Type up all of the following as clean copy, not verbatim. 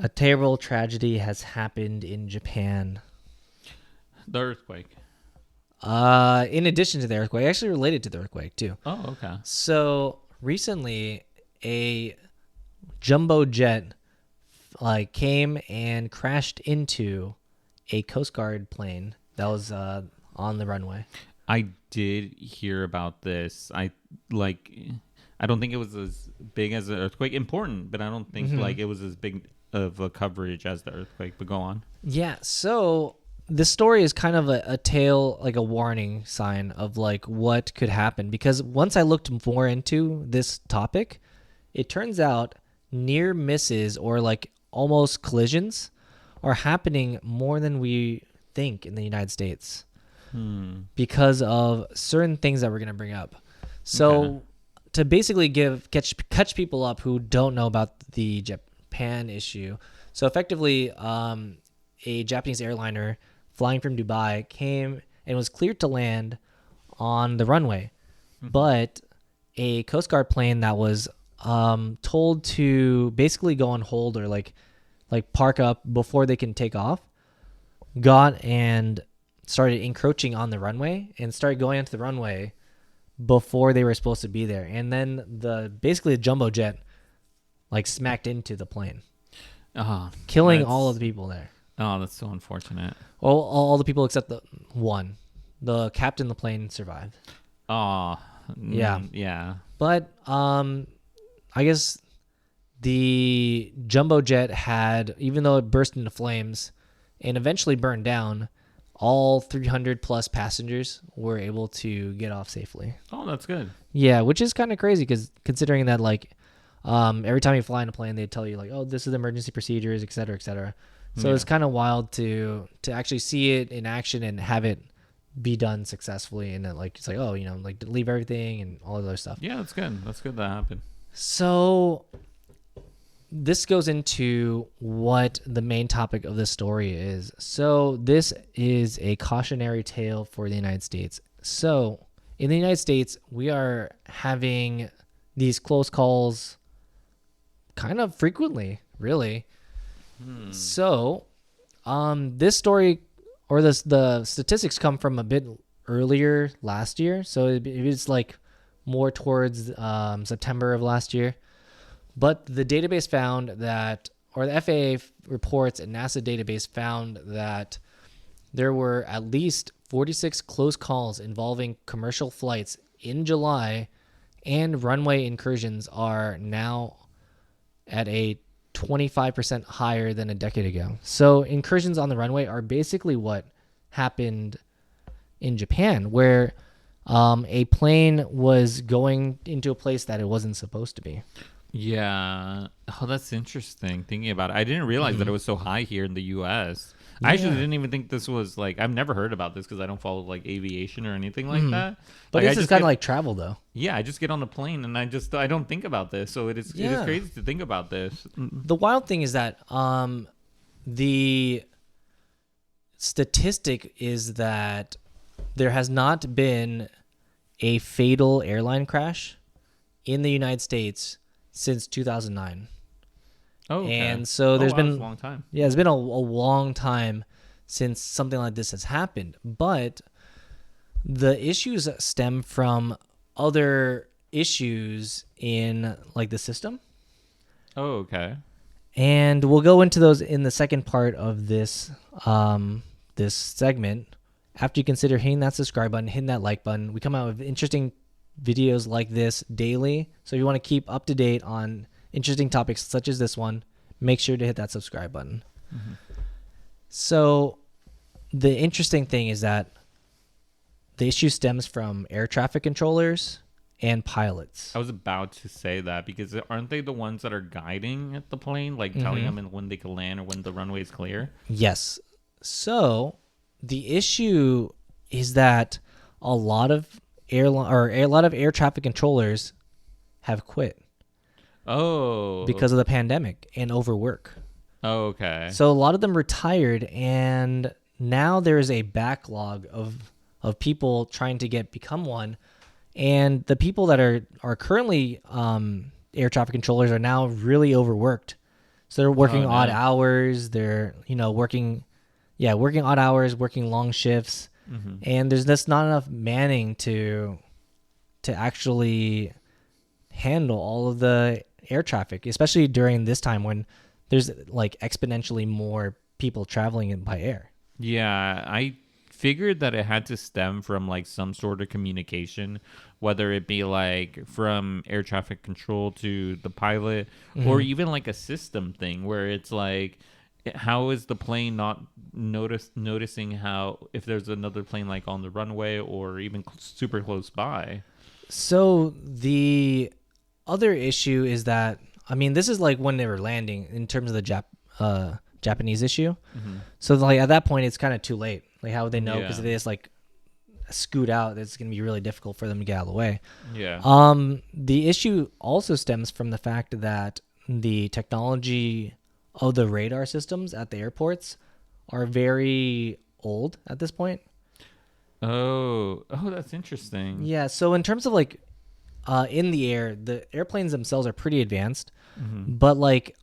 A terrible tragedy has happened in Japan. The earthquake. In addition to the earthquake, actually related to the earthquake too. Oh, okay. So recently, a jumbo jet came and crashed into a Coast Guard plane that was on the runway. I did hear about this. I don't think it was as big as the earthquake. Important, but I don't think it was as big of a coverage as the earthquake. But go on. Yeah. So this story is kind of a tale, like a warning sign of what could happen. Because once I looked more into this topic, it turns out near misses or almost collisions are happening more than we think in the United States because of certain things that we're going to bring up. So to basically catch people up who don't know about the Japan issue. So effectively, a Japanese airliner flying from Dubai came and was cleared to land on the runway, but a Coast Guard plane that was told to basically go on hold or like park up before they can take off, got and started encroaching on the runway and started going onto the runway before they were supposed to be there. And then the jumbo jet smacked into the plane, killing all of the people there. Oh, that's so unfortunate. All the people except the captain of the plane survived. Oh, yeah. But I guess the jumbo jet had, even though it burst into flames and eventually burned down, all 300 plus passengers were able to get off safely. Oh, that's good. Yeah, which is kind of crazy because considering that every time you fly in a plane, they tell you oh, this is the emergency procedures, et cetera, et cetera. So it's kind of wild to actually see it in action and have it be done successfully. And then it's leave everything and all of other stuff. Yeah, that's good. That's good that happened. So this goes into what the main topic of this story is. So this is a cautionary tale for the United States. So in the United States, we are having these close calls kind of frequently, really. So this story or the statistics come from a bit earlier last year. So it was more towards September of last year. But the database found that, or the FAA reports and NASA database found that there were at least 46 close calls involving commercial flights in July, and runway incursions are now at a 25% higher than a decade ago. So incursions on the runway are basically what happened in Japan, where a plane was going into a place that it wasn't supposed to be. Yeah. Oh, that's interesting. Thinking about it, I didn't realize that it was so high here in the U.S. I actually didn't even think this was I've never heard about this because I don't follow aviation or anything like that. But this is kind of like travel, though. Yeah, I just get on the plane and I don't think about this. So it is crazy to think about this. The wild thing is that the statistic is that there has not been a fatal airline crash in the United States since 2009. Oh, okay. And so there's been a long time. Yeah, it's been a long time since something like this has happened. But the issues stem from other issues in the system. Oh, okay. And we'll go into those in the second part of this this segment. After you consider hitting that subscribe button, hitting that like button, we come out with interesting videos like this daily. So if you want to keep up to date on interesting topics such as this one, make sure to hit that subscribe button. So the interesting thing is that the issue stems from air traffic controllers and pilots. I was about to say that because aren't they the ones that are guiding the plane, telling them when they can land or when the runway is clear? Yes. So the issue is that a lot of air traffic controllers have quit. Oh. Because of the pandemic and overwork. Oh, okay. So a lot of them retired, and now there is a backlog of people trying to become one. And the people that are currently air traffic controllers are now really overworked. So they're working Oh, odd no. hours. They're, working odd hours, working long shifts. Mm-hmm. And there's just not enough manning to actually handle all of the air traffic, especially during this time when there's like exponentially more people traveling by air. Yeah, I figured that it had to stem from like some sort of communication, whether it be like from air traffic control to the pilot, or even like a system thing where it's like, how is the plane not noticing how if there's another plane like on the runway or even super close by? So the other issue is that, I mean, this is like when they were landing in terms of the Japanese issue. Mm-hmm. So like at that point, it's kind of too late. Like how would they know? Because Yeah. if they just like scoot out, it's going to be really difficult for them to get out of the way. Yeah. The issue also stems from the fact that the technology of the radar systems at the airports are very old at this point. Oh, that's interesting. Yeah. So in terms of like in the air, the airplanes themselves are pretty advanced, Mm-hmm. but like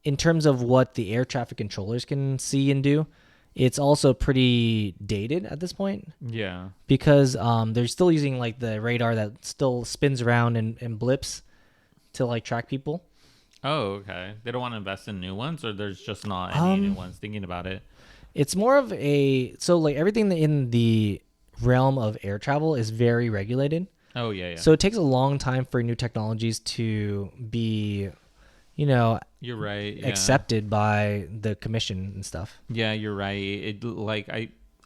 in terms of what the air traffic controllers can see and do, it's also pretty dated at this point Yeah. because they're still using like the radar that still spins around and blips to like track people. Oh, okay. They don't want to invest in new ones, or there's just not any new Um, ones thinking about it. It's more of so like everything in the realm of air travel is very regulated. Oh, yeah, yeah. So it takes a long time for new technologies to be, You're right. Yeah. accepted by the commission and stuff. Yeah, you're right. It like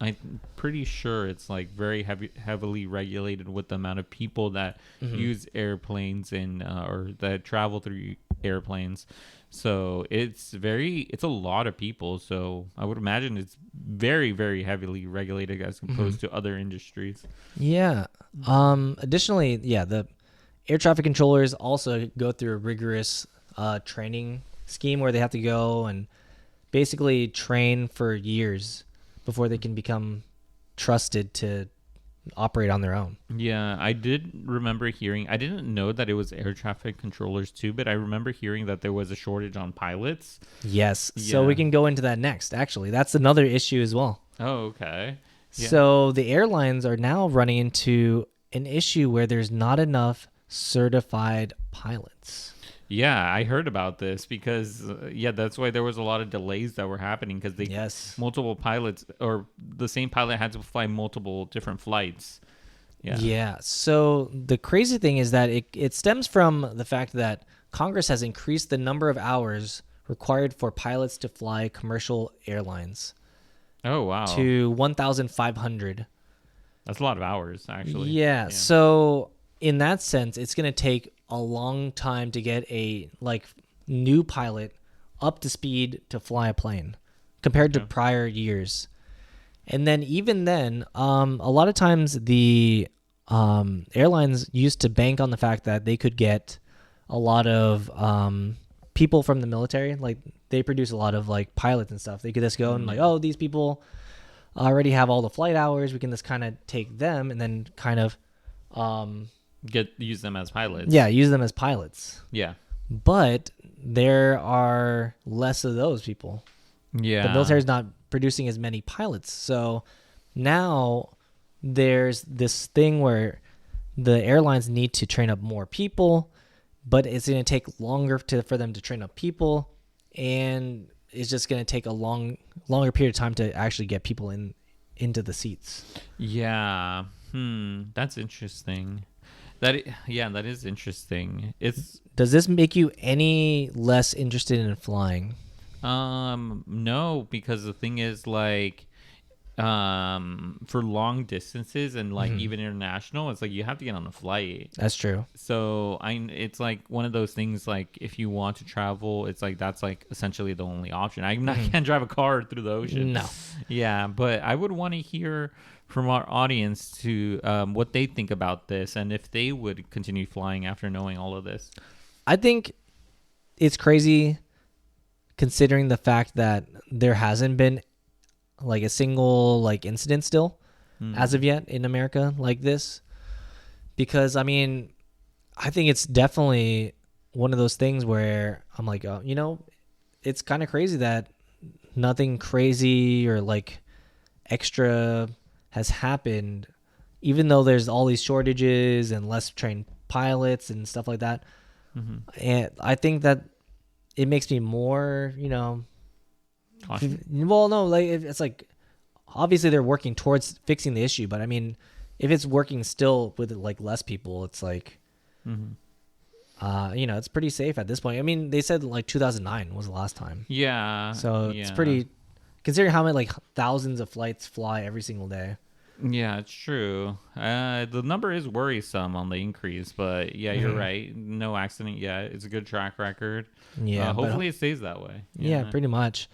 I'm pretty sure it's like very heavily regulated with the amount of people that use airplanes and or that travel through airplanes. So it's a lot of people. So I would imagine it's very, very heavily regulated as opposed to other industries. Yeah. Additionally, the air traffic controllers also go through a rigorous training scheme where they have to go and basically train for years before they can become trusted to operate on their own. Yeah, I did remember hearing. I didn't know that it was air traffic controllers too, but I remember hearing that there was a shortage on pilots. Yes. So we Yeah. can go into that next. Actually, that's another issue as well. Oh, okay. Yeah. So the airlines are now running into an issue where there's not enough certified pilots. Yeah, I heard about this because that's why there was a lot of delays that were happening because Yes. multiple pilots or the same pilot had to fly multiple different flights. Yeah. Yeah. So the crazy thing is that it stems from the fact that Congress has increased the number of hours required for pilots to fly commercial airlines Oh, wow. to 1,500. That's a lot of hours, actually. Yeah. So in that sense, it's going to take a long time to get a new pilot up to speed to fly a plane compared to prior years. And then even then, a lot of times the airlines used to bank on the fact that they could get a lot of people from the military. Like they produce a lot of like pilots and stuff. They could just go and like, oh, these people already have all the flight hours. We can just kind of take them and then kind of Use them as pilots. use them as pilots. Yeah. But there are less of those people. Yeah. The military's not producing as many pilots. So now there's this thing where the airlines need to train up more people, but it's going to take longer for them to train up people, and it's just going to take a longer period of time to actually get people into the seats. Yeah. That's interesting. That is interesting. Does this make you any less interested in flying? No, because the thing is like for long distances and like even international, it's like you have to get on a flight. That's true. So it's like one of those things like if you want to travel, it's like that's like essentially the only option. Can't drive a car through the ocean. No. Yeah, but I would want to hear from our audience to what they think about this and if they would continue flying after knowing all of this. I think it's crazy considering the fact that there hasn't been like a single like incident still as of yet in America like this. Because I mean, I think it's definitely one of those things where I'm like, it's kind of crazy that nothing crazy or like extra has happened, even though there's all these shortages and less trained pilots and stuff like that. And I think that it makes me more, well, no, like it's like obviously they're working towards fixing the issue, but I mean, if it's working still with like less people, it's like, it's pretty safe at this point. I mean, they said like 2009 was the last time. Yeah. So it's pretty, considering how many like thousands of flights fly every single day. Yeah, it's true. The number is worrisome on the increase, but yeah, you're right. No accident yet. It's a good track record. Yeah. Hopefully it stays that way. Yeah, pretty much.